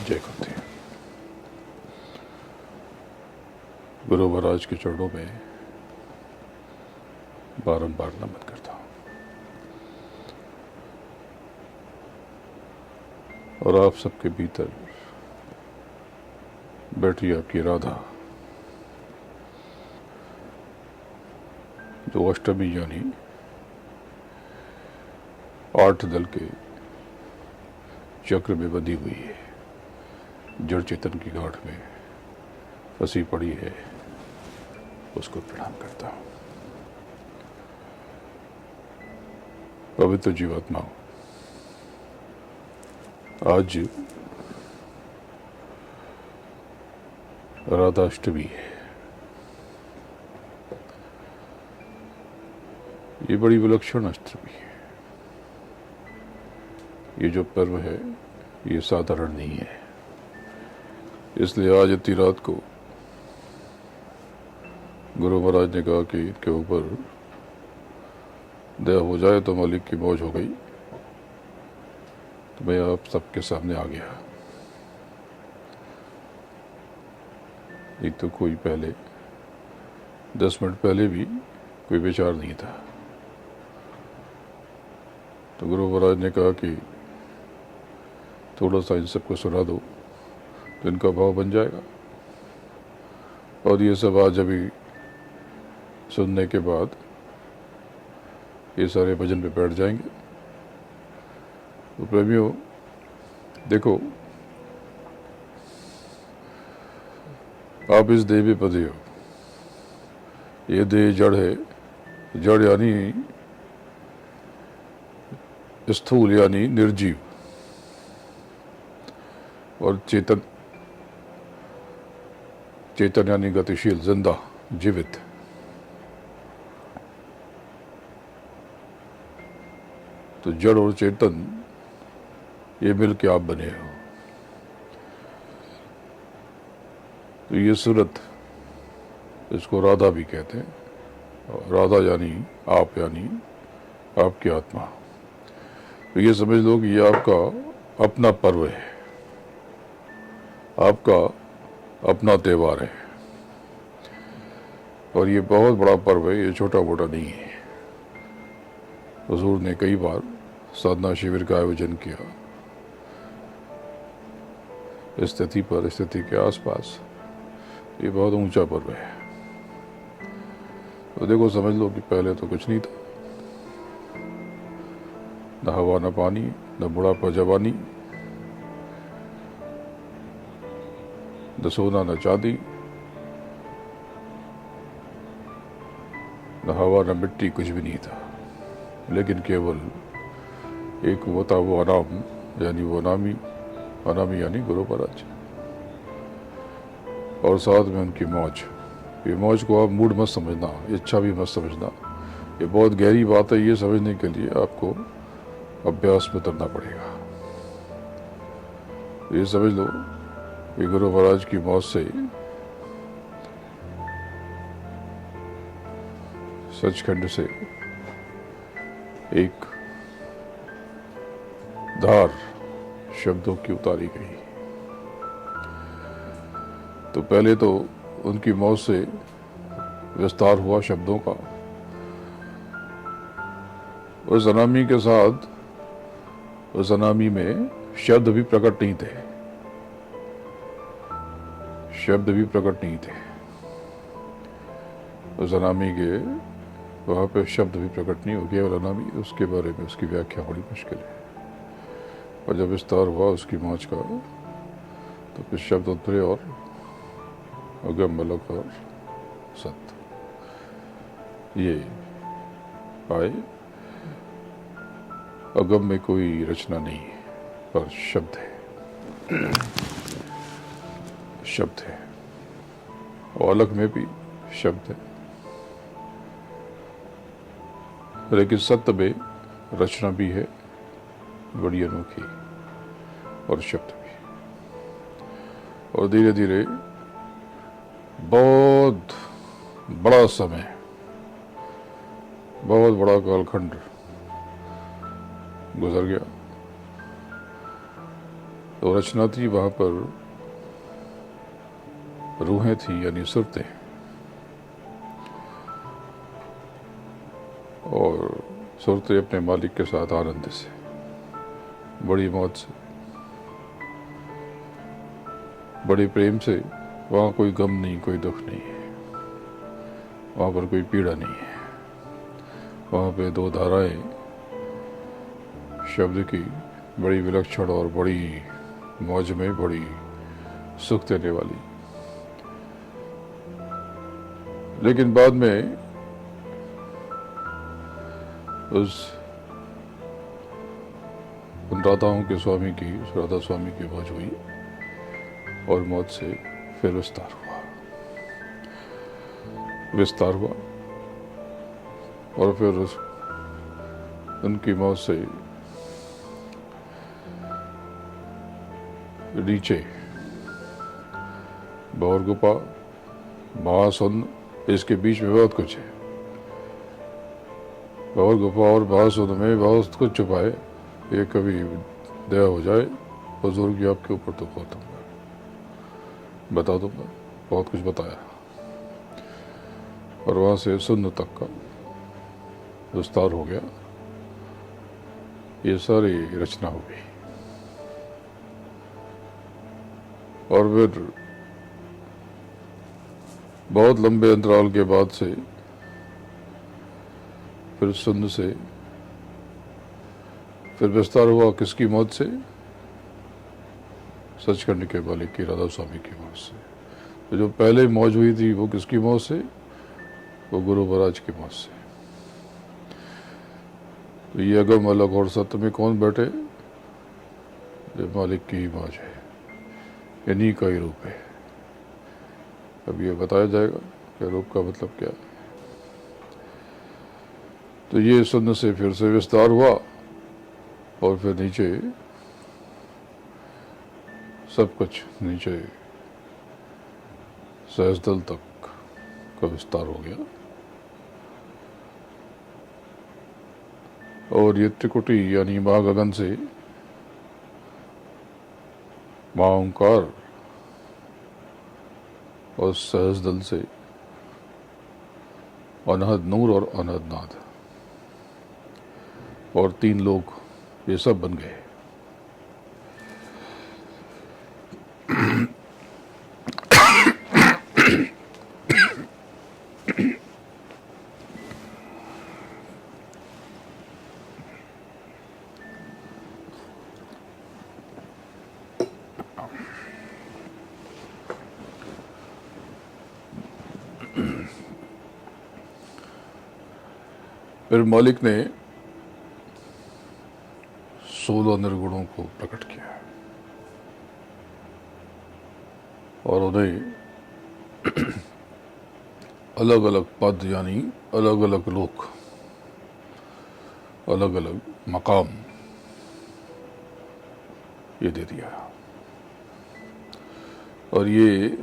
जय करते हैं। गुरु महाराज के चरणों में बारंबार नमन करता हूँ और आप सबके भीतर बैठी आपकी राधा, जो अष्टमी यानी 8 दल के चक्र में बंधी हुई है, जड़ चेतन की गांठ में फंसी पड़ी है, उसको प्रणाम करता हूं। पवित्र जीवात्माओं, आज राधाष्टमी है। ये बड़ी विलक्षण अष्टमी है। ये जो पर्व है ये साधारण नहीं है, इसलिए आज इतनी रात को गुरु महाराज ने कहा कि इनके ऊपर दया हो जाए तो मालिक की मौज हो गई, तो मैं आप सबके सामने आ गया। एक तो कोई पहले 10 मिनट पहले भी कोई विचार नहीं था, तो गुरु महाराज ने कहा कि थोड़ा सा इन सबको सुना दो तो इनका भाव बन जाएगा। और ये सब आज अभी सुनने के बाद ये सारे भजन पे बैठ जाएंगे। तो प्रेमियों देखो, आप इस देह में बंधे हो। ये देह जड़ है, जड़ यानी स्थूल यानी निर्जीव, और चेतन, चेतन यानी गतिशील, जिंदा, जीवित। तो जड़ और चेतन ये मिल के आप बने हो। तो ये सूरत, इसको राधा भी कहते हैं। राधा यानी आप, यानी आपकी आत्मा। तो ये समझ लो कि ये आपका अपना पर्व है, आपका अपना त्यौहार है, और ये बहुत बड़ा पर्व है, ये छोटा मोटा नहीं है। हुजूर ने कई बार साधना शिविर का आयोजन किया इस तिथि पर, इस तिथि के आसपास। ये बहुत ऊंचा पर्व है। तो देखो, समझ लो कि पहले तो कुछ नहीं था, न हवा न पानी, न बुढ़ापा जवानी, न सोना न चांदी, न हवा न मिट्टी, कुछ भी नहीं था। लेकिन केवल एक वो था, वो अनाम, यानी वो अनामी, अनामी यानी गुरु महाराज, और साथ में उनकी मौज। ये मौज को आप मूड मत समझना, इच्छा भी मत समझना। ये बहुत गहरी बात है। ये समझने के लिए आपको अभ्यास में उतरना पड़ेगा। ये समझ लो कि गुरु महाराज की मौज से सचखंड से एक धार शब्दों की उतारी गई। तो पहले तो उनकी मौत से विस्तार हुआ शब्दों का। उस अनामी के साथ, उस अनामी में शब्द भी प्रकट नहीं थे, शब्द भी प्रकट नहीं थे। उस अनामी के वहां पे शब्द भी प्रकट नहीं हो, केवल अनामी। उसके बारे में उसकी व्याख्या बड़ी मुश्किल है। और जब विस्तार हुआ उसकी मौज का, तो फिर शब्द उतरे और अगम, मलक और सत्य ये आए। अगम में कोई रचना नहीं है, पर शब्द है, शब्द है। और अलग में भी शब्द है, लेकिन सत्य में रचना भी है, बड़ी अनोखी, और शब्द भी। और धीरे धीरे बहुत बड़ा समय, बहुत बड़ा कालखंड गुजर गया। तो रचना थी, वहाँ पर रूहें थी यानी सुरतें, और सुरतें अपने मालिक के साथ आनंद से, बड़ी मौत से, बड़े प्रेम से। वहाँ कोई गम नहीं, कोई दुख नहीं है, वहाँ पर कोई पीड़ा नहीं है। वहाँ पे दो धाराएं शब्द की, बड़ी विलक्षण और बड़ी मौज में, बड़ी सुख देने वाली। लेकिन बाद में उन राधाओं के स्वामी की, उस राधा स्वामी की मौज हुई और मौत से फिर विस्तार हुआ और फिर उनकी मौत से नीचे बौर गुफा, महासुंद, इसके बीच में बहुत कुछ है। बौर गुफा और महासुंद में बहुत कुछ छुपा है। ये कभी दया हो जाए हुजूर की आपके ऊपर तो बता दूंगा, बहुत कुछ बताया। और वहाँ से सुन्न तक का विस्तार हो गया। ये सारी रचना हो गई। और फिर बहुत लंबे अंतराल के बाद से फिर सुन्न से फिर विस्तार हुआ। किसकी मौत से? सचखंड के मालिक की, राधा स्वामी की मौत से। तो जो पहले मौज हुई थी वो किसकी मौत से? वो गुरु महाराज की मौत से। तो ये अगम अलग और सत्य में कौन बैठे? जो मालिक की ही मौज है, इन्हीं का ही रूप है। अब ये बताया जाएगा कि रूप का मतलब क्या है। तो ये सुन्न से फिर से विस्तार हुआ और फिर नीचे सब कुछ, नीचे सहस्दल तक का विस्तार हो गया। और ये त्रिकुटी यानी महागगन से महाओंकार और सहस्दल से अनहद नूर और अनहद नाद और तीन लोग, ये सब बन गए। फिर मालिक ने 16 निर्गुणों को प्रकट किया और उन्हें अलग अलग पद यानी अलग अलग लोक, अलग अलग मकाम ये दे दिया। और ये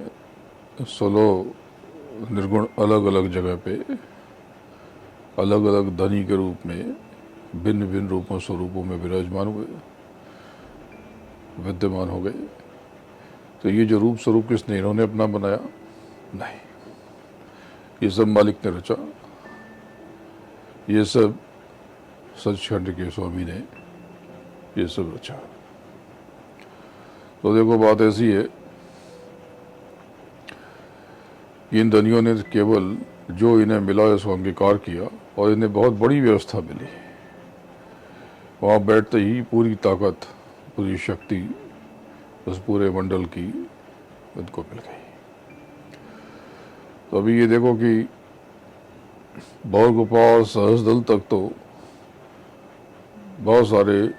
16 निर्गुण अलग अलग जगह पे अलग अलग धनी के रूप में भिन्न भिन्न रूपों स्वरूपों में विराजमान हुए, विद्यमान हो गए। तो ये जो रूप स्वरूप किसने? इन्होंने अपना बनाया? नहीं, ये सब मालिक ने रचा। ये सब सचखंड के स्वामी ने ये सब रचा। तो देखो बात ऐसी है कि इन धनियों ने केवल जो इन्हें मिला इसको अंगीकार किया और इन्हें बहुत बड़ी व्यवस्था मिली। वहाँ बैठते ही पूरी ताकत, पूरी शक्ति उस पूरे मंडल की उनको मिल गई। तो अभी ये देखो कि बौर गुफा और सहस्दल तक तो बहुत सारे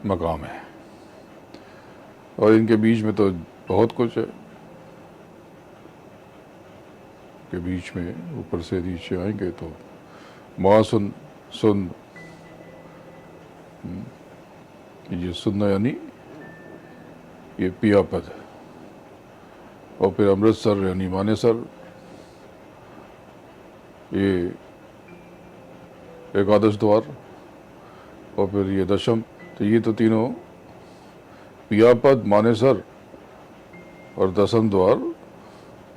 मकाम हैं और इनके बीच में तो बहुत कुछ है। के बीच में ऊपर से नीचे आएंगे तो महासुन सुन, ये सुनना यानी ये पिया पद, और फिर अमृतसर यानी मानेसर, ये एकादश द्वार, और फिर ये दशम। तो ये तो तीनों पियापद, मानेसर और दसम द्वार,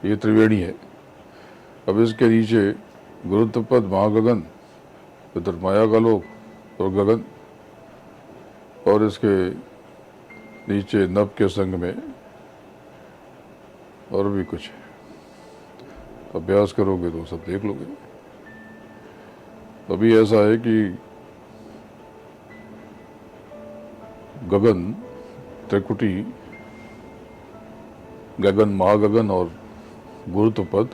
ये त्रिवेणी है। अब इसके नीचे गुरुत्वपद, महागगन, इधर माया का लोक और गगन, और इसके नीचे नभ के संग में और भी कुछ है। अभ्यास करोगे तो सब देख लोगे। अभी ऐसा है कि गगन, त्रिकुटी, गगन, महागगन और गुरुत्वपद,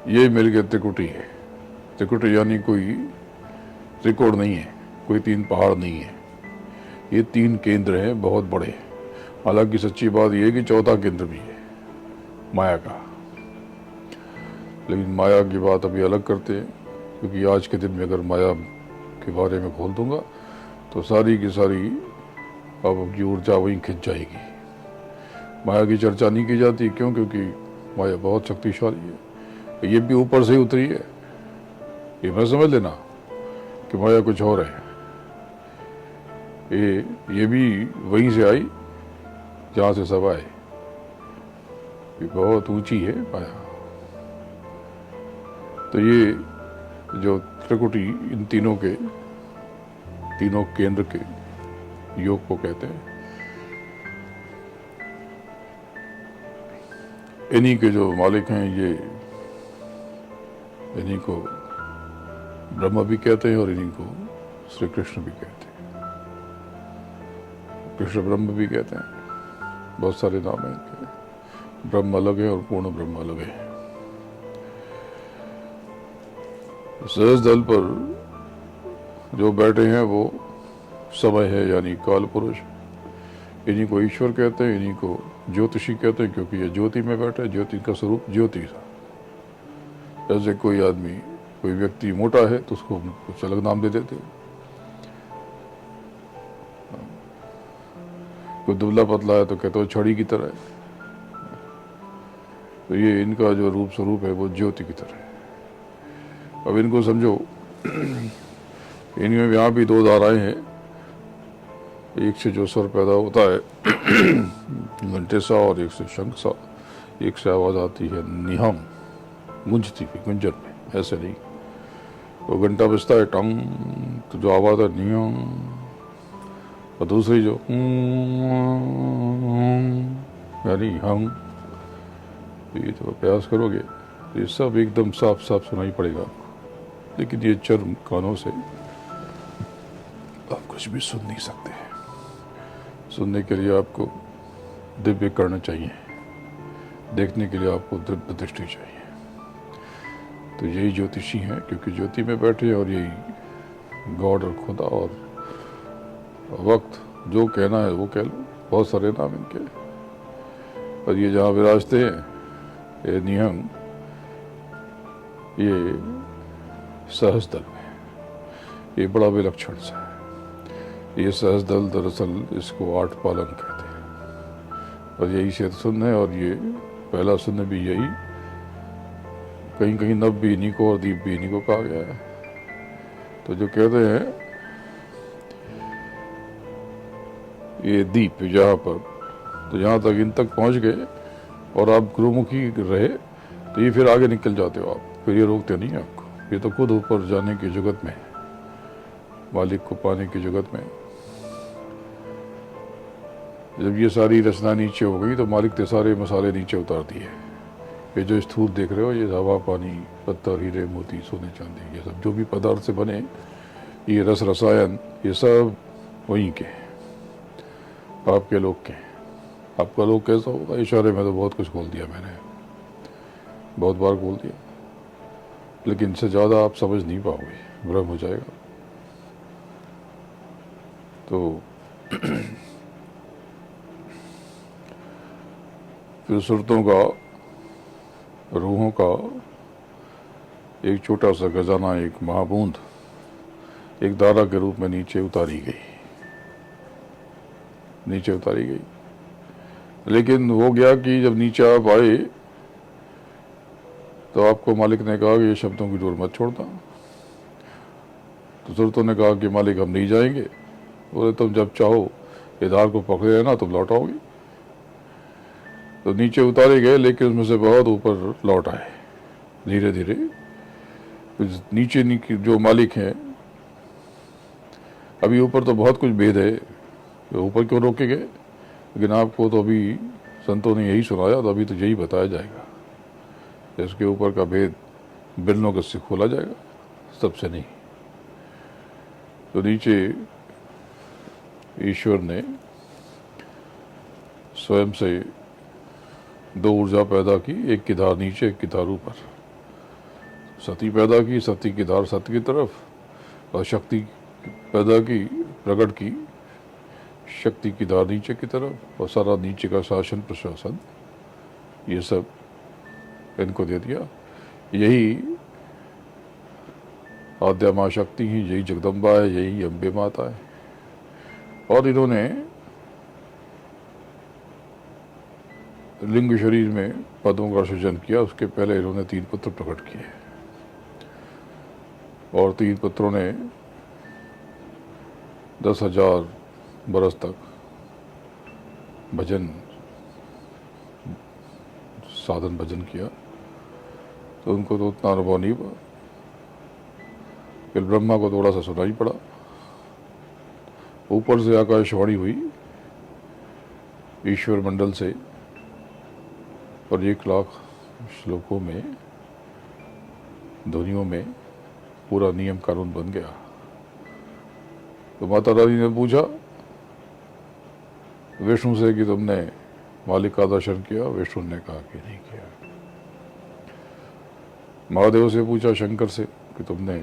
ये मिलकर त्रिकुटी है। त्रिकुटी यानी कोई त्रिकोण नहीं है, कोई तीन पहाड़ नहीं है, ये तीन केंद्र हैं बहुत बड़े। हालांकि सच्ची बात यह है कि चौथा केंद्र भी है माया का, लेकिन माया की बात अभी अलग करते हैं, क्योंकि आज के दिन में अगर माया के बारे में खोल दूंगा तो सारी की सारी आपकी ऊर्जा वहीं खिंच जाएगी। माया की चर्चा नहीं की जाती, क्यों? क्योंकि माया बहुत शक्तिशाली है। ये भी ऊपर से ही उतरी है, ये मैं समझ लेना कि माया कुछ और है। ये भी वहीं से आई जहां से सब आए। ये बहुत ऊंची है माया। तो ये जो त्रिकुटी, इन तीनों केंद्र के योग को कहते हैं। इन्हीं के जो मालिक हैं, ये इन्हीं को ब्रह्मा भी कहते हैं और इन्हीं को श्री कृष्ण भी कहते हैं। कृष्ण ब्रह्म भी कहते हैं, बहुत सारे नाम हैं इनके। ब्रह्म अलग है और पूर्ण ब्रह्म अलग है। सहज दल पर जो बैठे हैं वो समय है, यानी काल पुरुष। इन्हीं को ईश्वर कहते हैं, इन्हीं को ज्योतिषी कहते हैं, क्योंकि ये ज्योति में बैठे। ज्योति का स्वरूप ज्योति था। जैसे कोई आदमी, कोई व्यक्ति मोटा है तो उसको कुछ अलग नाम दे देते, कोई दुबला पतला है तो कहते हो छड़ी की तरह है। तो ये इनका जो रूप स्वरूप है वो ज्योति की तरह है। अब इनको समझो, इनमें यहाँ भी दो धाराएं हैं। एक से जो स्वर पैदा होता है घंटे सा, और एक से शंख सा। एक से आवाज आती है निहम, गुंजती हुई, गुंजन में, ऐसे नहीं। वो घंटा बजता है टंग, तो जो आवाज है नियम, और दूसरी जो यानी हम। ये तो अभ्यास करोगे तो ये सब एकदम साफ साफ सुनाई पड़ेगा आपको। लेकिन ये चर्म कानों से आप कुछ भी सुन नहीं सकते हैं। सुनने के लिए आपको दिव्य करना चाहिए, देखने के लिए आपको दिव्य दृष्टि चाहिए। तो यही ज्योतिषी हैं, क्योंकि ज्योति में बैठे, और यही गॉड और खुदा और वक्त, जो कहना है वो कह लो। बहुत सारे नाम इनके। और ये जहाँ विराजते हैं, ये निहंग, ये सहस्दल में, ये बड़ा विलक्षण सा है। ये सहस्दल दरअसल इसको आठ पालन कहते हैं, और यही से सुन्न है। और ये पहला सुन्न भी यही, कहीं कहीं नभ भी इन्हीं को और दीप भी इन्हीं को कहा गया है। तो जो कहते हैं ये दीप जहाँ पर, तो यहाँ तक, इन तक पहुँच गए और आप गुरुमुखी रहे तो ये फिर आगे निकल जाते हो आप, फिर ये रोकते नहीं आपको। ये तो खुद ऊपर जाने की जुगत में, मालिक को पाने की जुगत में। जब ये सारी रचना नीचे हो गई तो मालिक ने सारे मसाले नीचे उतार दिए। ये जो स्थूल देख रहे हो, ये हवा, पानी, पत्थर, हीरे, मोती, सोने, चांदी, ये सब जो भी पदार्थ से बने, ये रस, रसायन, ये सब वहीं के, आपके लोग के। आपका लोग कैसा होगा? इशारे में तो बहुत कुछ बोल दिया मैंने, बहुत बार बोल दिया, लेकिन इससे ज़्यादा आप समझ नहीं पाओगे, भ्रम हो जाएगा। तो फिर सुरतों का, रूहों का एक छोटा सा खजाना, एक महाबूंद, एक धारा के रूप में नीचे उतारी गई। लेकिन हो गया कि जब नीचे आप आए तो आपको मालिक ने कहा कि ये शब्दों की डोर मत छोड़ना। तो सुरतों ने कहा कि मालिक हम नहीं जाएंगे। बोले तुम जब चाहो ये धार को पकड़े रहना तुम लौट आओगे। तो नीचे उतारे गए, लेकिन उसमें से बहुत ऊपर लौट आए धीरे धीरे। नीचे जो मालिक हैं, अभी ऊपर तो बहुत कुछ भेद है, तो ऊपर क्यों रोके गए, लेकिन आपको तो अभी संतों ने यही सुनाया, तो अभी तो यही बताया जाएगा। इसके ऊपर का भेद बिरलों के से खोला जाएगा, सबसे नहीं। तो नीचे ईश्वर ने स्वयं से दो ऊर्जा पैदा की, एक की धार नीचे, एक की धार ऊपर। सती पैदा की, सती की धार सत्य की तरफ, और शक्ति पैदा की, प्रकट की, शक्ति की धार नीचे की तरफ, और सारा नीचे का शासन प्रशासन ये सब इनको दे दिया। यही आद्या माँ शक्ति ही, यही जगदम्बा है, यही अम्बे माता है। और इन्होंने लिंग शरीर में पदों का सृजन किया। उसके पहले इन्होंने 3 पुत्र प्रकट किए, और 3 पुत्रों ने 10,000 बरस तक भजन साधन भजन किया। तो उनको तो उतना अनुभव नहीं हुआ, फिर ब्रह्मा को थोड़ा सा सुनाई पड़ा। ऊपर से आकाशवाणी हुई ईश्वर मंडल से, और 1,00,000 श्लोकों में, ध्वनियों में पूरा नियम कानून बन गया। तो माता रानी ने पूछा विष्णु से कि तुमने मालिक का दर्शन किया? विष्णु ने कहा कि नहीं किया। महादेव से पूछा शंकर से कि तुमने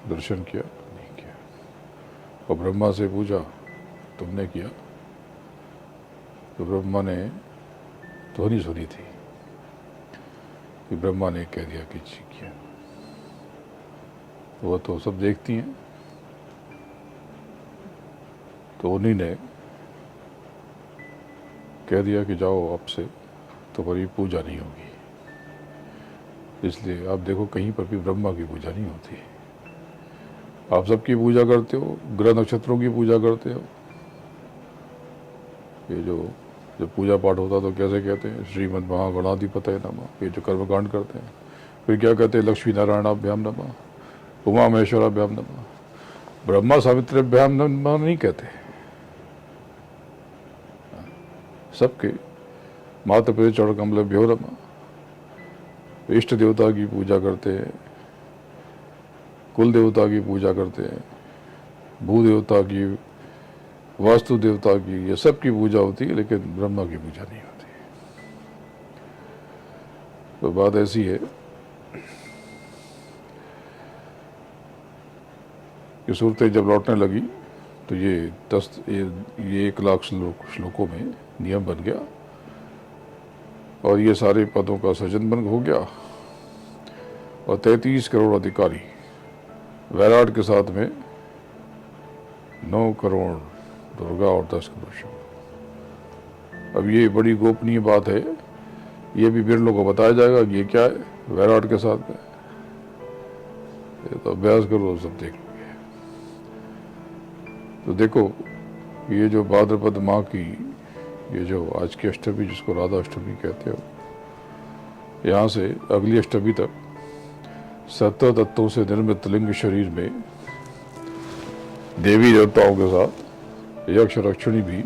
दर्शन किया? नहीं किया। और ब्रह्मा से पूछा तुमने किया? तो ब्रह्मा ने ध्वनि सुनी थी कि ब्रह्मा ने कह दिया कि जी किया। वो तो सब देखती हैं। तो उन्हीं ने कह दिया कि जाओ, अब से तुम्हारी पूजा नहीं होगी। इसलिए आप देखो कहीं पर भी ब्रह्मा की पूजा नहीं होती। आप सबकी पूजा करते हो, ग्रह नक्षत्रों की पूजा करते हो। ये जो पूजा पाठ होता तो कैसे कहते हैं? श्रीमद् महागणाधिपतये नमः। ये जो कर्मकांड करते हैं, फिर क्या कहते हैं? लक्ष्मी नारायणाभ्याम नमः, उमा महेश्वराभ्याम नमः। ब्रह्मा सावित्रीभ्याम नमः नहीं कहते। सबके माता पिता चरण कमलेभ्यो नमः। इष्ट देवता की पूजा करते हैं, कुल देवता की पूजा करते हैं, भू देवता की, वास्तु देवता की, ये सब की पूजा होती है, लेकिन ब्रह्मा की पूजा नहीं होती। तो बात ऐसी है कि सूरतें जब लौटने लगी तो ये 1,00,000 श्लोकों में नियम बन गया, और ये सारे पदों का सृजन बन हो गया। और 33 करोड़ अधिकारी वैराट के साथ में 9 करोड़ दुर्गा और 10 करोड़ शिव। अब ये बड़ी गोपनीय बात है, ये भी बिरलों को बताया जाएगा कि ये क्या है वैराट के साथ में। ये तो अभ्यास करो, सब देख लोगे। तो देखो, ये जो भाद्रपद माह की ये जो आज की अष्टमी, जिसको राधा अष्टमी कहते हो, यहाँ से अगली अष्टमी तक 17 तत्वों से निर्मित लिंग शरीर में देवी देवताओं के साथ यक्ष रक्षिणी भी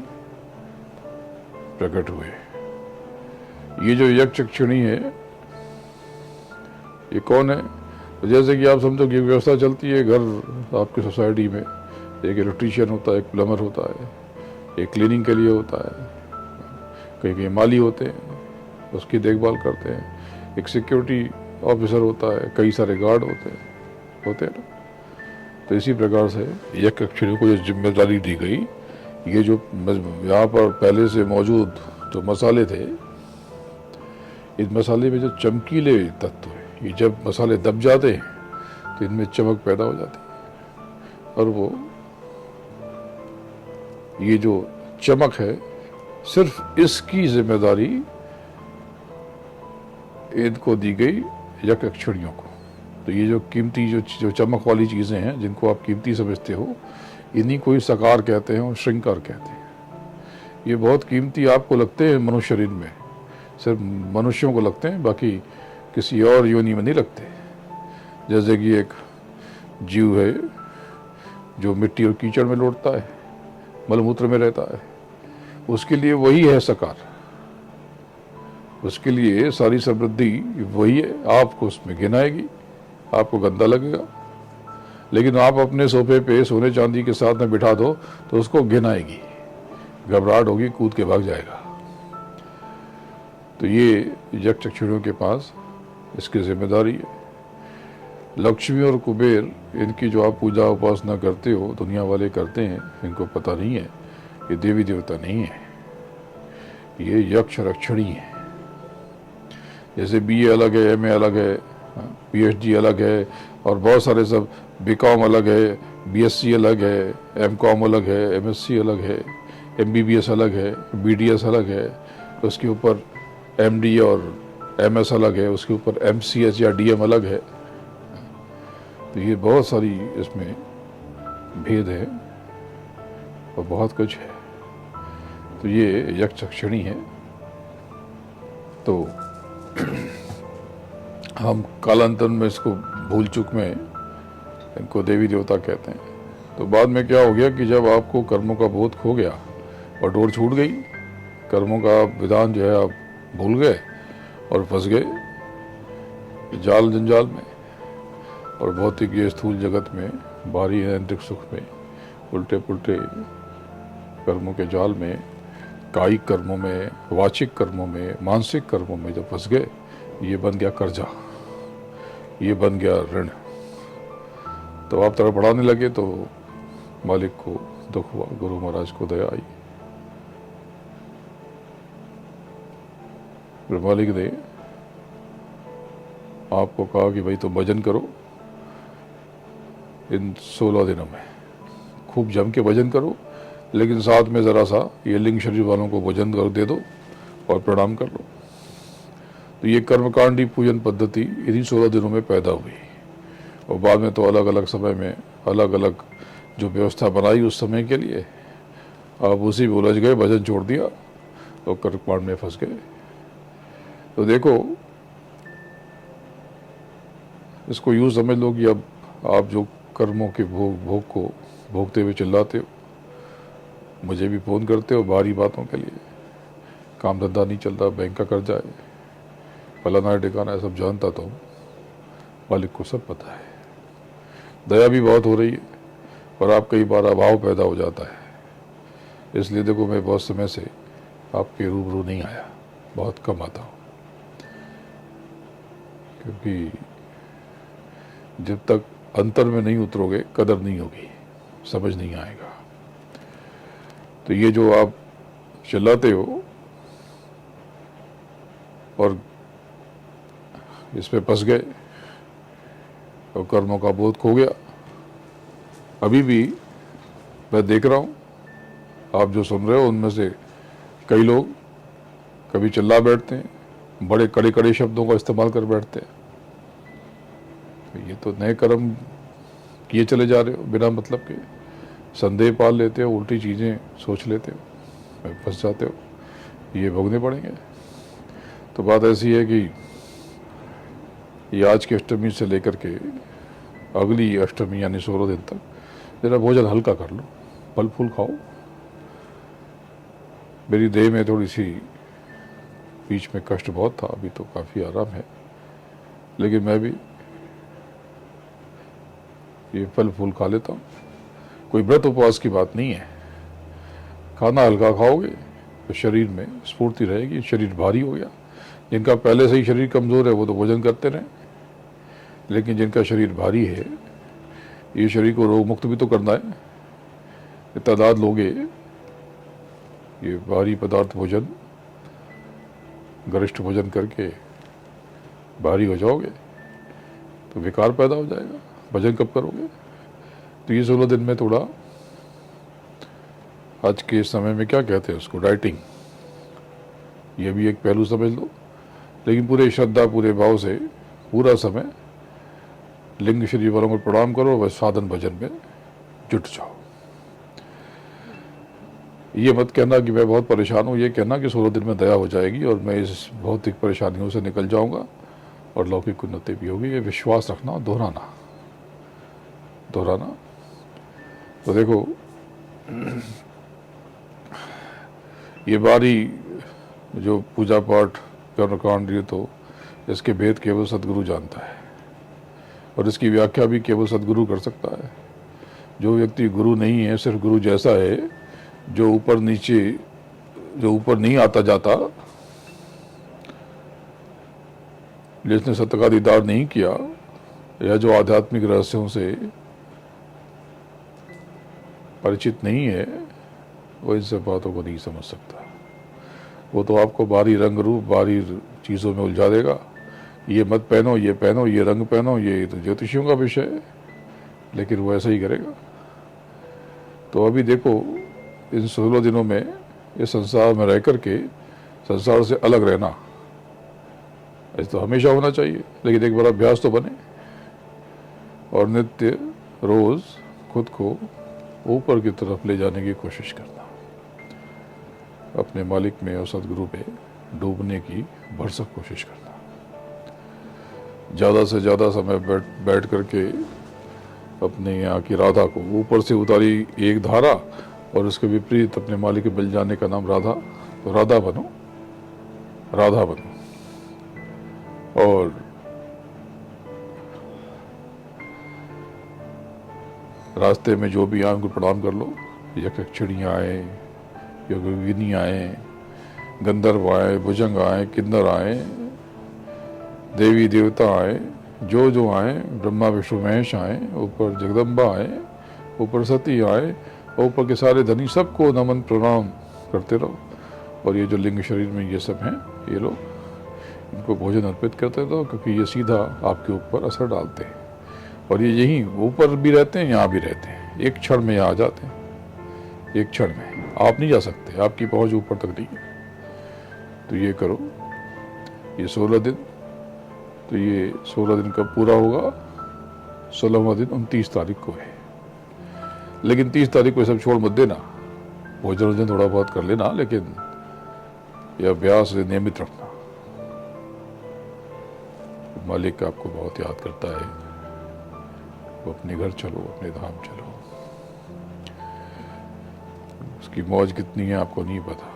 प्रकट हुए। ये जो यक्ष रक्षिणी है, ये कौन है? तो जैसे कि आप समझो कि व्यवस्था चलती है घर आपकी सोसाइटी में, एक इलेक्ट्रीशियन होता है, एक प्लम्बर होता है, एक क्लीनिंग के लिए होता है, कहीं कहीं माली होते हैं, उसकी देखभाल करते हैं, एक सिक्योरिटी ऑफिसर होता है, कई सारे गार्ड होते हैं ना। तो इसी प्रकार से यक्ष रक्षिणी को जो जिम्मेदारी दी गई, ये जो यहाँ पर पहले से मौजूद जो मसाले थे, इस मसाले में जो चमकीले तत्व है, ये जब मसाले दब जाते हैं तो इनमें चमक पैदा हो जाती है। और वो ये जो चमक है, सिर्फ इसकी जिम्मेदारी इनको दी गई यक्ष रक्षिणियों को। तो ये जो कीमती जो चमक वाली चीज़ें हैं, जिनको आप कीमती समझते हो, इन्हीं को ही सकार कहते हैं और श्रृंगार कहते हैं। ये बहुत कीमती आपको लगते हैं मनुष्य शरीर में, सिर्फ मनुष्यों को लगते हैं, बाकी किसी और योनि में नहीं लगते। जैसे कि एक जीव है जो मिट्टी और कीचड़ में लौटता है, मलमूत्र में रहता है, उसके लिए वही है सकार, उसके लिए सारी समृद्धि वही है। आपको उसमें गिनाएगी, आपको गंदा लगेगा, लेकिन आप अपने सोफे पे सोने चांदी के साथ में बिठा दो तो उसको गिनाएगी, घबराहट होगी, कूद के भाग जाएगा। तो ये यक्षिणियों के पास इसकी जिम्मेदारी है। लक्ष्मी और कुबेर, इनकी जो आप पूजा उपासना करते हो, दुनिया वाले करते हैं, इनको पता नहीं है ये देवी देवता नहीं है, ये यक्ष रक्षणी है। जैसे बीए अलग है, एमए अलग है, पीएचडी अलग है, और बहुत सारे सब, बीकॉम अलग है, बीएससी अलग है, एमकॉम अलग है, एमएससी अलग है, एमबीबीएस अलग है, बीडीएस अलग है, उसके ऊपर एमडी और एमएस अलग है, उसके ऊपर एमसीएस या डीएम अलग है। तो ये बहुत सारी इसमें भेद है और बहुत कुछ है। तो ये यक्षिणी है। तो हम कालांतर में इसको भूल चूक में इनको देवी देवता कहते हैं। तो बाद में क्या हो गया कि जब आपको कर्मों का बोध खो गया और डोर छूट गई, कर्मों का विधान जो है आप भूल गए और फंस गए जाल जंजाल में, और भौतिक ये स्थूल जगत में, बाहरी ऐन्द्रिक सुख में, उल्टे पुल्टे कर्मों के जाल में, कायिक कर्मों में, वाचिक कर्मों में, मानसिक कर्मों में जब फंस गए, ये बन गया कर्जा, ये बन गया ऋण। तो आप तरह बढ़ाने लगे तो मालिक को दुख हुआ, गुरु महाराज को दया आई। फिर मालिक ने आपको कहा कि भाई तो भजन करो इन 16 दिनों में, खूब जम के भजन करो, लेकिन साथ में ज़रा सा ये लिंग शरीर वालों को भोजन कर दे दो और प्रणाम कर लो। तो ये कर्मकांडी पूजन पद्धति इन्हीं 16 दिनों में पैदा हुई, और बाद में तो अलग अलग समय में अलग अलग जो व्यवस्था बनाई उस समय के लिए, आप उसी में उलझ गए, भजन छोड़ दिया तो कर्मकांड में फंस गए। तो देखो, इसको यूँ समझ लो कि अब आप जो कर्मों के भोग को भोगते हुए चिल्लाते हो, मुझे भी फ़ोन करते हो बाहरी बातों के लिए, काम धंधा नहीं चल रहा, बैंक का कर्जा है, फलाना ठिकाना है, सब जानता तो हूँ, मालिक को सब पता है। दया भी बहुत हो रही है, और आप कई बार अभाव पैदा हो जाता है। इसलिए देखो, मैं बहुत समय से आपके रूबरू नहीं आया, बहुत कम आता हूँ, क्योंकि जब तक अंतर में नहीं उतरोगे कदर नहीं होगी, समझ नहीं आएगा। तो ये जो आप चिल्लाते हो और इसमें फंस गए और कर्मों का बोध खो गया, अभी भी मैं देख रहा हूँ, आप जो सुन रहे हो उनमें से कई लोग कभी चिल्ला बैठते हैं, बड़े कड़े कड़े शब्दों का इस्तेमाल कर बैठते हैं। तो ये तो नए कर्म किए चले जा रहे हो, बिना मतलब के संदेह पाल लेते हो, उल्टी चीज़ें सोच लेते हो, फंस जाते हो, ये भोगने पड़ेंगे। तो बात ऐसी है कि ये आज की अष्टमी से लेकर के अगली अष्टमी यानी 16 दिन तक ज़रा भोजन हल्का कर लो, फल फूल खाओ। मेरी देह में थोड़ी सी बीच में कष्ट बहुत था, अभी तो काफ़ी आराम है, लेकिन मैं भी ये फल फूल खा लेता हूँ। कोई व्रत उपवास की बात नहीं है, खाना हल्का खाओगे तो शरीर में स्फूर्ति रहेगी। शरीर भारी हो गया, जिनका पहले से ही शरीर कमज़ोर है वो तो भोजन करते रहें, लेकिन जिनका शरीर भारी है, ये शरीर को रोग मुक्त भी तो करना है। तादाद लोगे ये भारी पदार्थ भोजन, गरिष्ठ भोजन करके भारी हो जाओगे तो विकार पैदा हो जाएगा, भजन कब करोगे। तो ये 16 दिन में थोड़ा, आज के समय में क्या कहते हैं उसको, डाइटिंग, ये भी एक पहलू समझ लो। लेकिन पूरे श्रद्धा पूरे भाव से पूरा समय लिंग शरीर वालों को प्रणाम करो, बस साधन भजन में जुट जाओ। ये मत कहना कि मैं बहुत परेशान हूँ, ये कहना कि 16 दिन में दया हो जाएगी और मैं इस भौतिक परेशानियों से निकल जाऊँगा और लौकिक उन्नति भी होगी। ये विश्वास रखना और दोहराना। तो देखो, ये बारी जो पूजा पाठ कर्मकांड, ये तो इसके भेद केवल सदगुरु जानता है और इसकी व्याख्या भी केवल सदगुरु कर सकता है। जो व्यक्ति गुरु नहीं है, सिर्फ गुरु जैसा है, जो ऊपर नहीं आता जाता, जिसने सत्य का दीदार नहीं किया या जो आध्यात्मिक रहस्यों से परिचित नहीं है, वो इन सब बातों को नहीं समझ सकता। वो तो आपको बाहरी रंग रूप, बाहरी चीज़ों में उलझा देगा। ये मत पहनो, ये पहनो, ये रंग पहनो, ये तो ज्योतिषियों का विषय है, लेकिन वो ऐसा ही करेगा। तो अभी देखो, इन 16 दिनों में इस संसार में रह करके संसार से अलग रहना, ऐसा तो हमेशा होना चाहिए, लेकिन एक बड़ा अभ्यास तो बने और नित्य रोज खुद को ऊपर की तरफ ले जाने की कोशिश करना, अपने मालिक में और सदगुरु पे डूबने की भरसक कोशिश करना। ज़्यादा से ज़्यादा समय बैठ करके अपने यहाँ की राधा को ऊपर से उतारी एक धारा और उसके विपरीत अपने मालिक के मिल जाने का नाम राधा। तो राधा बनो। और रास्ते में जो भी आए उनको प्रणाम कर लो। यक्षिणियाँ आए, योगिनी आए, गंधर्व आए, भुजंग आए, किन्नर आए, देवी देवता आए, जो आए, ब्रह्मा विष्णु महेश आए, ऊपर जगदम्बा आए, ऊपर सती आए, ऊपर के सारे धनी, सबको नमन प्रणाम करते रहो। और ये जो लिंग शरीर में ये सब हैं, ये लोग, इनको भोजन अर्पित करते रहो, क्योंकि ये सीधा आपके ऊपर असर डालते हैं और ये यहीं ऊपर भी रहते हैं, यहाँ भी रहते हैं। एक क्षण में यहाँ आ जाते हैं, एक क्षण में। आप नहीं जा सकते, आपकी पहुंच ऊपर तक नहीं है। तो ये करो, ये 16 दिन। तो ये 16 दिन कब पूरा होगा? 16वां दिन 29 तारीख को है। लेकिन 30 तारीख को सब छोड़ मत देना, भोजन थोड़ा बहुत कर लेना, लेकिन यह अभ्यास नियमित रखना। मालिक आपको बहुत याद करता है, वो अपने घर चलो, अपने धाम चलो। उसकी मौज कितनी है आपको नहीं पता।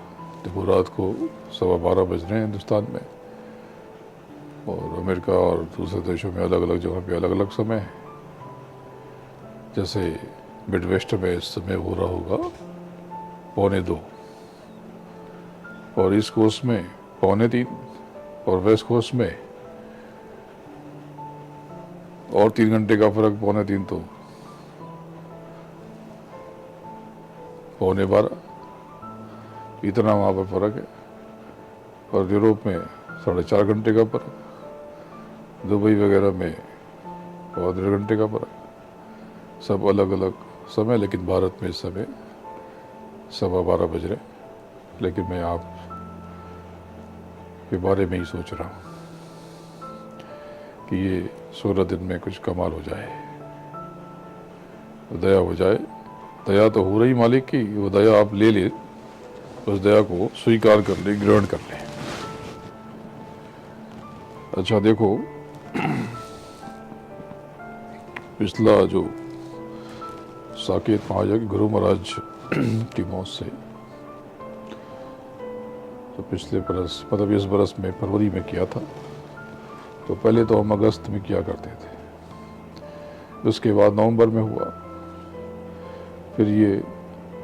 देखो, रात को 12:15 बज रहे हैं हिंदुस्तान में, और अमेरिका और दूसरे देशों में अलग अलग जगह पे अलग अलग समय है। जैसे मिडवेस्ट में इस समय हो रहा होगा 1:45, और ईस्ट कोस्ट में 2:45, और वेस्ट कोस्ट में और 3 घंटे का फर्क, 2:45 तो 12:15, इतना वहाँ पर फर्क है। और यूरोप में 4.5 घंटे का फर्क, दुबई वगैरह में 1.5 घंटे का फर्क। सब अलग अलग समय, लेकिन भारत में इस समय 12:15 बज रहे। लेकिन मैं आप के बारे में ही सोच रहा हूँ कि ये 16 दिन में कुछ कमाल हो जाए, दया हो जाए। दया तो हो रही मालिक की, वो दया आप ले ले, उस दया को स्वीकार कर ले, ग्रहण कर ले। अच्छा देखो, पिछला जो साकेत महाराज गुरु महाराज की मौत से, तो पिछले बरस, मतलब इस बरस में फरवरी में किया था। तो पहले तो हम अगस्त में किया करते थे, उसके बाद नवंबर में हुआ, फिर ये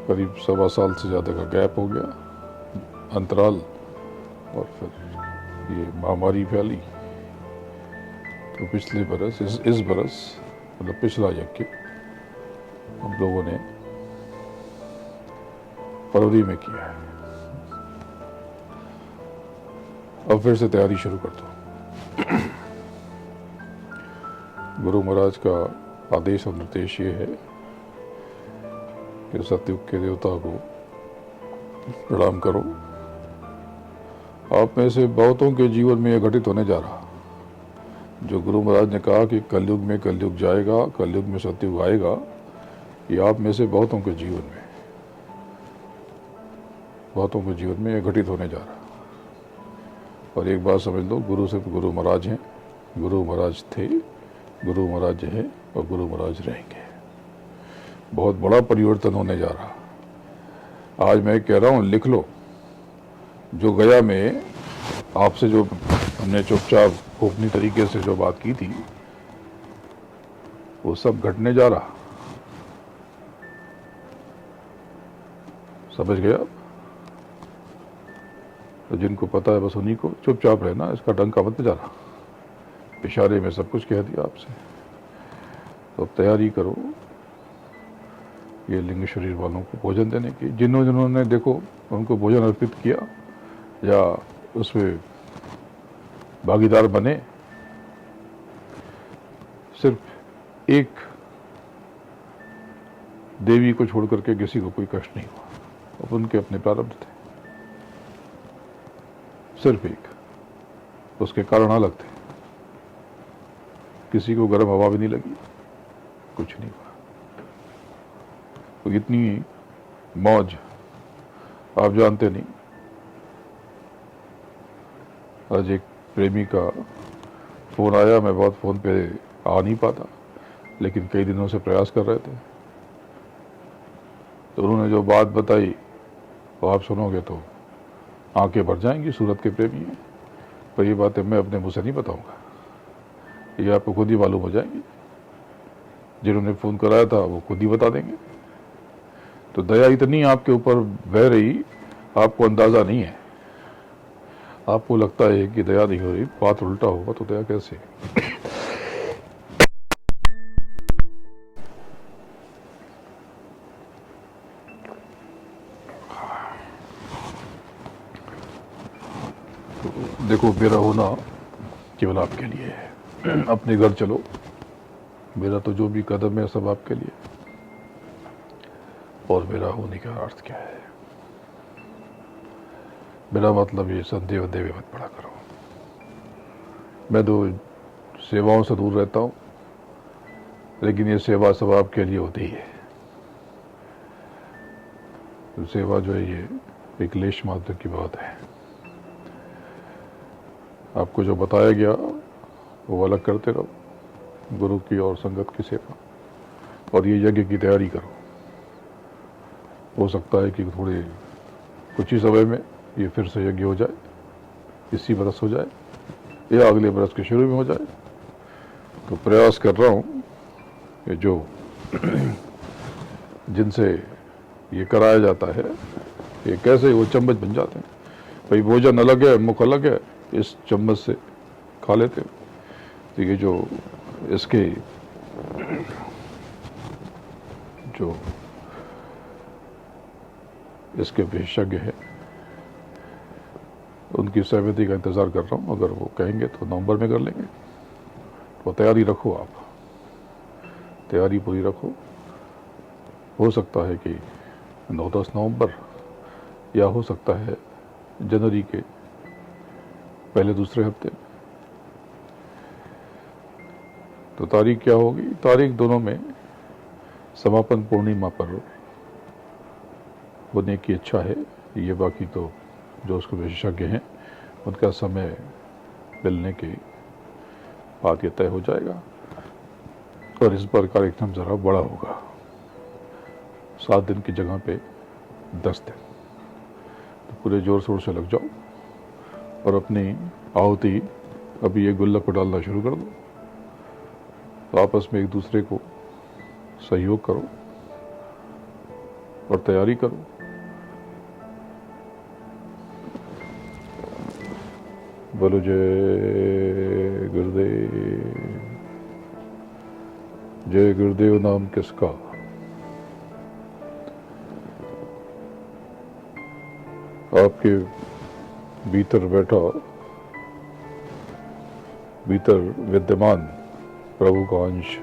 करीब 1.25 साल से ज़्यादा का गैप हो गया, अंतराल, और फिर ये महामारी फैली। तो पिछले बरस, इस बरस, मतलब पिछला यज्ञ हम लोगों ने फरवरी में किया है। अब फिर से तैयारी शुरू कर दो। गुरु महाराज का आदेश और निर्देश ये है कि सतयुग के देवता को प्रणाम करो। आप में से बहुतों के जीवन में यह घटित होने जा रहा, जो गुरु महाराज ने कहा कि कलयुग में कलयुग जाएगा, कलयुग में सतयुग आएगा, ये आप में से बहुतों के जीवन में बातों को जीवन में घटित होने जा रहा। और एक बात समझ लो, गुरु सिर्फ गुरु महाराज हैं, गुरु महाराज थे, गुरु महाराज हैं और गुरु महाराज रहेंगे। बहुत बड़ा परिवर्तन होने जा रहा। आज मैं कह रहा हूँ, लिख लो, जो गया में आपसे जो हमने चुपचाप गोपनीय तरीके से जो बात की थी, वो सब घटने जा रहा। समझ गया? तो जिनको पता है बस उन्हीं को चुपचाप रहना, इसका डंका मत बजाना। इशारे में सब कुछ कह दिया आपसे। तो अब तैयारी करो ये लिंग शरीर वालों को भोजन देने की। जिन्होंने देखो उनको भोजन अर्पित किया या उसमें भागीदार बने, सिर्फ एक देवी को छोड़ करके किसी को कोई कष्ट नहीं हुआ। अब उनके अपने प्रारब्ध थे, सिर्फ एक, उसके कारण अलग थे। किसी को गर्म हवा भी नहीं लगी, कुछ नहीं हुआ। तो इतनी मौज आप जानते नहीं। आज एक प्रेमी का फोन आया, मैं बहुत फोन पे आ नहीं पाता, लेकिन कई दिनों से प्रयास कर रहे थे। तो उन्होंने जो बात बताई वो आप सुनोगे तो आंखें भर जाएंगी। सूरत के प्रेमी हैं, पर ये बातें मैं अपने मुंह से नहीं बताऊंगा, ये आपको खुद ही मालूम हो जाएंगी। जिन्होंने फ़ोन कराया था वो खुद ही बता देंगे। तो दया इतनी आपके ऊपर बह रही, आपको अंदाज़ा नहीं है। आपको लगता है कि दया नहीं हो रही, बात उल्टा होगा तो दया कैसे? देखो, मेरा होना केवल आपके लिए है। अपने घर चलो, मेरा तो जो भी कदम है सब आपके लिए। और मेरा होने का अर्थ क्या है? मेरा मतलब ये संदेह वंदेह मत पड़ा करो। मैं तो सेवाओं से दूर रहता हूँ, लेकिन ये सेवा सब आपके लिए होती है। तो सेवा जो है ये एक लेश मात्र की बात है। आपको जो बताया गया वो अलग करते रहो, गुरु की और संगत की सेवा, और ये यज्ञ की तैयारी करो। हो सकता है कि थोड़े कुछ ही समय में ये फिर से यज्ञ हो जाए, इसी बरस हो जाए या अगले बरस के शुरू में हो जाए। तो प्रयास कर रहा हूँ कि जो जिनसे ये कराया जाता है, ये कैसे वो चम्मच बन जाते हैं। भाई भोजन अलग है, मुख अलग है, इस चम्मच से खा लेते हैं। तो ये जो इसके जो इसके विशेषज्ञ हैं, उनकी सहमति का इंतज़ार कर रहा हूँ। अगर वो कहेंगे तो नवंबर में कर लेंगे। तो तैयारी रखो, आप तैयारी पूरी रखो। हो सकता है कि 9-10 नवंबर, या हो सकता है जनवरी के पहले दूसरे हफ्ते। तो तारीख क्या होगी? तारीख दोनों में समापन पूर्णिमा पर होने की इच्छा है। ये बाकी तो जो उसको विशेषज्ञ हैं उनका समय मिलने के बाद ये तय हो जाएगा। और इस बार कार्यक्रम ज़रा बड़ा होगा, 7 दिन की जगह पे 10 दिन। तो पूरे जोर शोर से लग जाओ और अपनी आहुति अभी ये गुल्लक को डालना शुरू कर दो। तो आपस में एक दूसरे को सहयोग करो और तैयारी करो। बोलो जय गुरुदेव। जय गुरुदेव नाम किसका? आपके भीतर बैठा, भीतर विद्यमान प्रभु का अंश,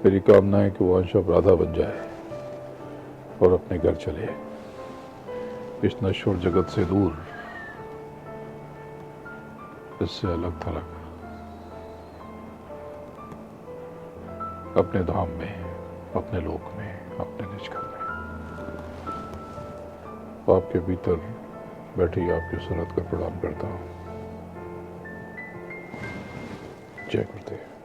मेरी कामना है कि वो अंश अब राधा बन जाए और अपने घर चले, इस नश्वर जगत से दूर, इससे अलग थलग, अपने धाम में, अपने लोक में, अपने निज घर में। आपके भीतर बैठी आपकी सूरत को प्रणाम करता हूँ। जय गुरुदेव।